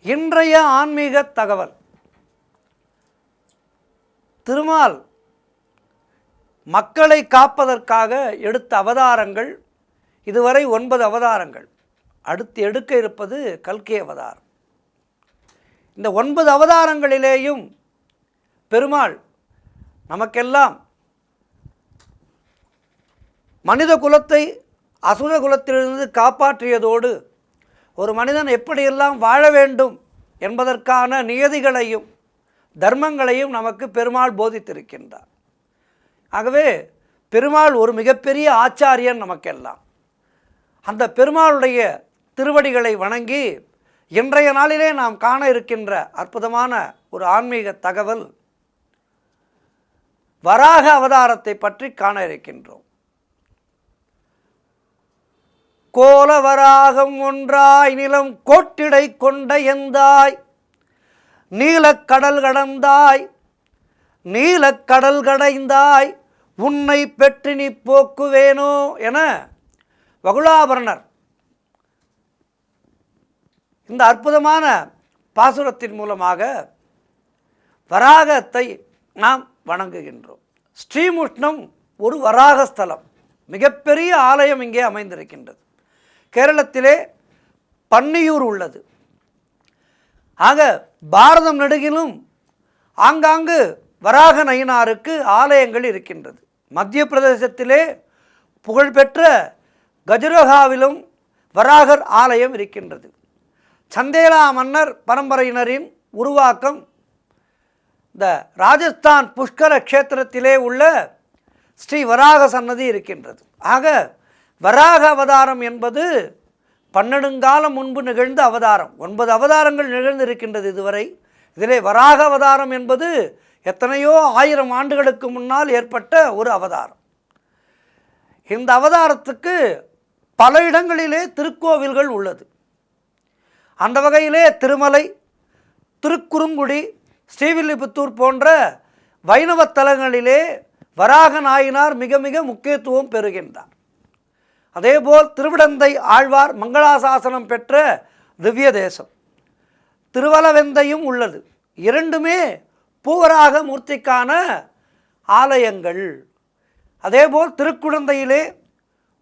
இன்றைய ஆன்மீக தகவல். திருமால் மக்களை காப்பதற்காக எடுத்த அவதாரங்கள் இதுவரை 9 அவதாரங்கள். அடுத்து எடுக்க இருப்பது கல்கி அவதாரம். இந்த 9 அவதாரங்களிலேயும் பெருமாள் நமக்கெல்லாம் மனித குலத்தை அசுர குலத்திலிருந்து காப்பாற்றியதோடு ஒரு மனிதன் எப்படியெல்லாம் வாழ வேண்டும் என்பதற்கான நியதிகளையும் தர்மங்களையும் நமக்கு பெருமாள் போதித்திருக்கின்றார். ஆகவே பெருமாள் ஒரு மிகப்பெரிய ஆச்சாரியன் நமக்கெல்லாம். அந்த பெருமாளுடைய திருவடிகளை வணங்கி இன்றைய நாளிலே நாம் காண இருக்கின்ற அற்புதமான ஒரு ஆன்மீக தகவல் வராக அவதாரத்தை பற்றி காண இருக்கின்றோம். கோல வராகம் ஒன்றாய் நிலம் கோட்டிடை கொண்ட எந்தாய் நீலக்கடல் கடந்தாய் நீலக்கடல் கடைந்தாய் உன்னை பெற்று நீ போக்குவேனோ என வகுளாபரணர் இந்த அற்புதமான பாசுரத்தின் மூலமாக வராகத்தை நாம் வணங்குகின்றோம். ஸ்ரீமுஷ்ணம் ஒரு வராகஸ்தலம், மிகப்பெரிய ஆலயம் இங்கே அமைந்திருக்கின்றது. கேரளத்திலே பன்னியூர் உள்ளது. ஆக பாரதம் நெடுகிலும் ஆங்காங்கு வராக நயினாருக்கு ஆலயங்கள் இருக்கின்றது. மத்திய பிரதேசத்திலே புகழ்பெற்ற கஜுரஹாவிலும் வராகர் ஆலயம் இருக்கின்றது. சந்தேலா மன்னர் பரம்பரையினரின் உருவாக்கம் இந்த ராஜஸ்தான் புஷ்கர க்ஷேத்திரத்திலே உள்ள ஸ்ரீ வராக சன்னதி இருக்கின்றது. ஆக வராக அவதாரம் என்பது 12 காலம் முன்பு நிகழ்ந்த அவதாரம். 9 அவதாரங்கள் நிகழ்ந்திருக்கின்றது இதுவரை. இதிலே வராக அவதாரம் என்பது எத்தனையோ 1000 ஆண்டுகளுக்கு முன்னால் ஏற்பட்ட ஒரு அவதாரம். இந்த அவதாரத்துக்கு பல இடங்களிலே திருக்கோவில்கள் உள்ளது. அந்த வகையிலே திருமலை, திருக்குறுங்குடி, ஸ்ரீவில்லிபுத்தூர் போன்ற வைணவ தலங்களிலே வராக நாயனார் மிக மிக முக்கியத்துவம் பெறுகின்றார். அதேபோல் திருவிடந்தை ஆழ்வார் மங்களாசாசனம் பெற்ற திவ்ய தேசம். திருவலவெந்தையும் உள்ளது. இரண்டுமே பூவராக மூர்த்திக்கான ஆலயங்கள். அதேபோல் திருக்குடந்தையிலே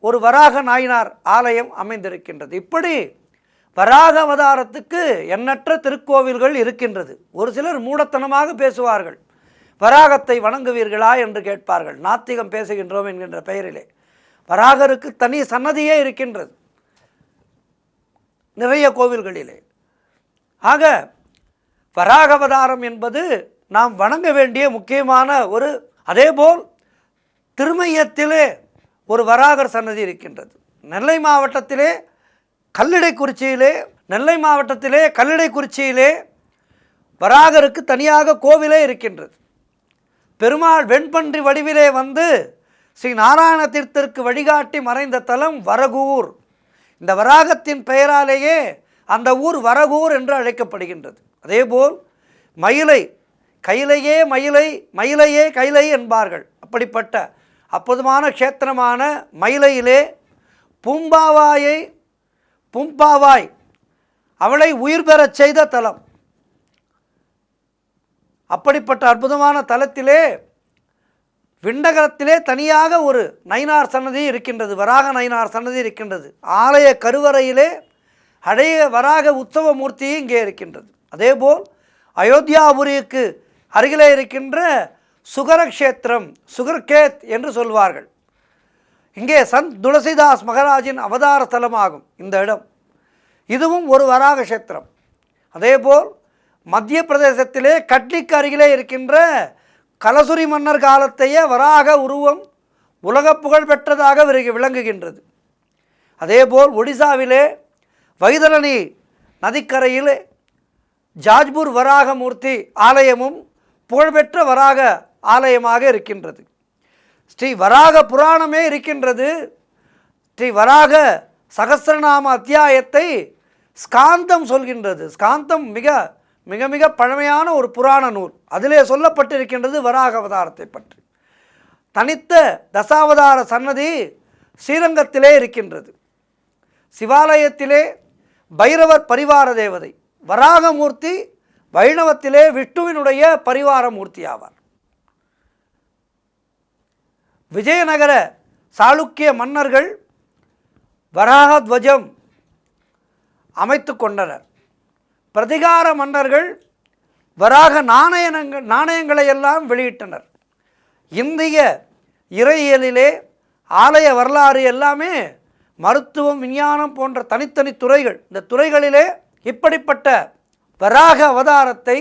ஒரு வராக நாயனார் ஆலயம் அமைந்திருக்கின்றது. இப்படி வராக அவதாரத்துக்கு எண்ணற்ற திருக்கோவில்கள் இருக்கின்றது. ஒரு சிலர் மூடத்தனமாக பேசுவார்கள். வராகத்தை வணங்குவீர்களா என்று கேட்பார்கள். நாத்திகம் பேசுகின்றோம் என்கின்ற பெயரிலே. வராகருக்கு தனி சன்னதியே இருக்கின்றது நிறைய கோவில்களிலே. ஆக வராக அவதாரம் என்பது நாம் வணங்க வேண்டிய முக்கியமான ஒரு. அதேபோல் திருமையத்திலே ஒரு வராகர் சன்னதி இருக்கின்றது. நெல்லை மாவட்டத்திலே கல்லிடைக்குறிச்சியிலே வராகருக்கு தனியாக கோவிலே இருக்கின்றது. பெருமாள் வெண்பன்றி வடிவிலே வந்து ஸ்ரீ நாராயண தீர்த்தருக்கு வழிகாட்டி மறைந்த தலம் வரகூர். இந்த வராகத்தின் பெயராலேயே அந்த ஊர் வரகூர் என்று அழைக்கப்படுகின்றது. அதேபோல் மயிலை, கையிலையே மயிலை, மயிலையே கைலை என்பார்கள். அப்படிப்பட்ட அற்புதமான க்ஷேத்திரமான மயிலையிலே பூம்பாவாய் அவளை உயிர் பெறச் செய்த தலம். அப்படிப்பட்ட அற்புதமான தலத்திலே விண்டகரத்திலே தனியாக ஒரு நயினார் சன்னதி இருக்கின்றது. வராக நயினார் சன்னதி இருக்கின்றது. ஆலய கருவறையிலே அடைய வராக உற்சவ மூர்த்தி இங்கே இருக்கின்றது. அதேபோல் அயோத்தியாபுரிக்கு அருகிலே இருக்கின்ற சுகரக்ஷேத்திரம், சுகர்கேத் என்று சொல்வார்கள். இங்கே சந்த் துளசிதாஸ் மகாராஜின் அவதார ஸ்தலமாகும் இந்த இடம். இதுவும் ஒரு வராக கஷேத்திரம். அதேபோல் மத்திய பிரதேசத்திலே கட்லிக்கு அருகிலே இருக்கின்ற கலசுரி மன்னர் காலத்தையே வராக உருவம் உலக புகழ் பெற்றதாக விளங்குகின்றது. அதேபோல் ஒடிசாவிலே வைதரணி நதிக்கரையில் ஜாஜ்பூர் வராகமூர்த்தி ஆலயமும் புகழ்பெற்ற வராக ஆலயமாக இருக்கின்றது. ஸ்ரீ வராக புராணமே இருக்கின்றது. ஸ்ரீ வராக சகஸ்ரநாம அத்தியாயத்தை ஸ்காந்தம் சொல்கின்றது. ஸ்காந்தம் மிக மிக மிக பழமையான ஒரு புராண நூல். அதிலே சொல்லப்பட்டிருக்கின்றது வராக அவதாரத்தை பற்றி. தனித்த தசாவதார சன்னதி ஸ்ரீரங்கத்திலே இருக்கின்றது. சிவாலயத்திலே பைரவர் பரிவார தேவதை வராகமூர்த்தி வைணவத்திலே விஷ்ணுவினுடைய பரிவார மூர்த்தி ஆவார். விஜயநகர சாளுக்கிய மன்னர்கள் வராகத்வஜம் அமைத்து கொண்டனர். பிரதிகார மன்னர்கள் வராக நாணயங்களை எல்லாம் வெளியிட்டனர். இந்திய இறையியலிலே ஆலய வரலாறு எல்லாமே மருத்துவம், விஞ்ஞானம் போன்ற தனித்தனி துறைகள். இந்த துறைகளிலே இப்படிப்பட்ட வராக அவதாரத்தை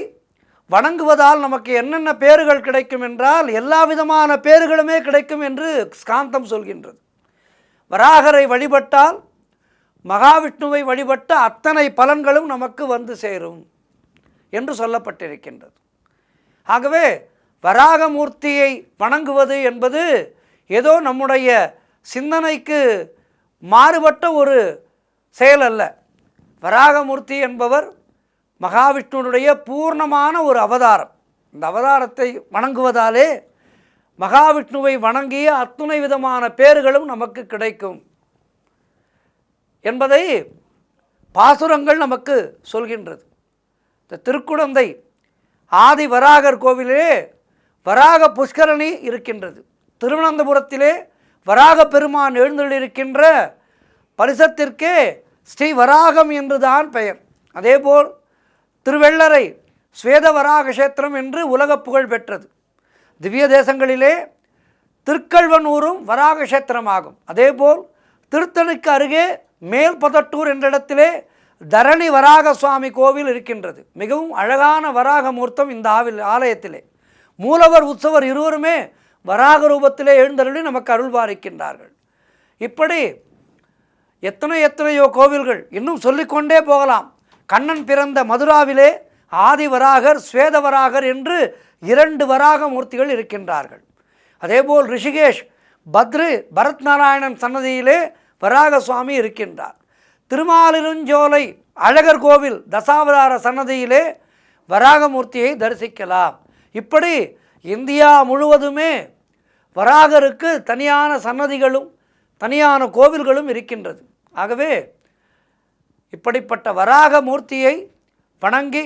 வணங்குவதால் நமக்கு என்னென்ன பேறுகள் கிடைக்கும் என்றால் எல்லா விதமான பேறுகளுமே கிடைக்கும் என்று ஸ்காந்தம் சொல்கின்றது. வராகரை வழிபட்டால் மகாவிஷ்ணுவை வழிபட்ட அத்தனை பலன்களும் நமக்கு வந்து சேரும் என்று சொல்லப்பட்டிருக்கின்றது. ஆகவே வராகமூர்த்தியை வணங்குவது என்பது ஏதோ நம்முடைய சிந்தனைக்கு மாறுபட்ட ஒரு செயல் அல்ல. வராகமூர்த்தி என்பவர் மகாவிஷ்ணுனுடைய பூர்ணமான ஒரு அவதாரம். இந்த அவதாரத்தை வணங்குவதாலே மகாவிஷ்ணுவை வணங்கிய அத்துணை விதமான பேறுகளும் நமக்கு கிடைக்கும் என்பதை பாசுரங்கள் நமக்கு சொல்கின்றது. இந்த திருக்குடந்தை ஆதி வராகர் கோவிலே வராக புஷ்கரணி இருக்கின்றது. திருவனந்தபுரத்திலே வராக பெருமான் எழுந்தருளிருக்கின்ற பரிசத்திற்கே ஸ்ரீ வராகம் என்றுதான் பெயர். அதேபோல் திருவெள்ளரை ஸ்வேதவராக கஷேத்திரம் என்று உலக புகழ் பெற்றது. திவ்ய தேசங்களிலே திருக்கல்வனூரும் வராக கஷேத்திரமாகும். அதேபோல் திருத்தணிக்கு அருகே மேல்பதட்டூர் என்ற இடத்திலே தரணி வராக சுவாமி கோவில் இருக்கின்றது. மிகவும் அழகான வராக மூர்த்தம் இந்த ஆலயத்திலே. மூலவர் உற்சவர் இருவருமே வராக ரூபத்திலே எழுந்தருளி நமக்கு அருள்பாலிக்கின்றார்கள். இப்படி எத்தனையோ கோவில்கள் இன்னும் சொல்லிக்கொண்டே போகலாம். கண்ணன் பிறந்த மதுராவிலே ஆதிவராகர், ஸ்வேதவராகர் என்று 2 வராக மூர்த்திகள் இருக்கின்றார்கள். அதேபோல் ரிஷிகேஷ் பரத் நாராயணன் சன்னதியிலே வராக சுவாமி இருக்கின்றார். திருமாலிருஞ்சோலை அழகர் கோவில் தசாவதார சன்னதியிலே வராகமூர்த்தியை தரிசிக்கலாம். இப்படி இந்தியா முழுவதுமே வராகருக்கு தனியான சன்னதிகளும் தனியான கோவில்களும் இருக்கின்றது. ஆகவே இப்படிப்பட்ட வராகமூர்த்தியை வணங்கி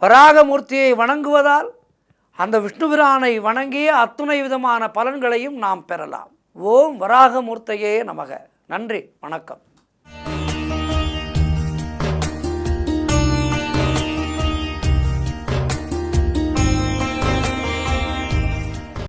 வராகமூர்த்தியை வணங்குவதால் அந்த விஷ்ணுபிரானை வணங்கிய அத்துணை விதமான பலன்களையும் நாம் பெறலாம். ஓம் வராகமூர்த்தியே நமக. நன்றி, வணக்கம்.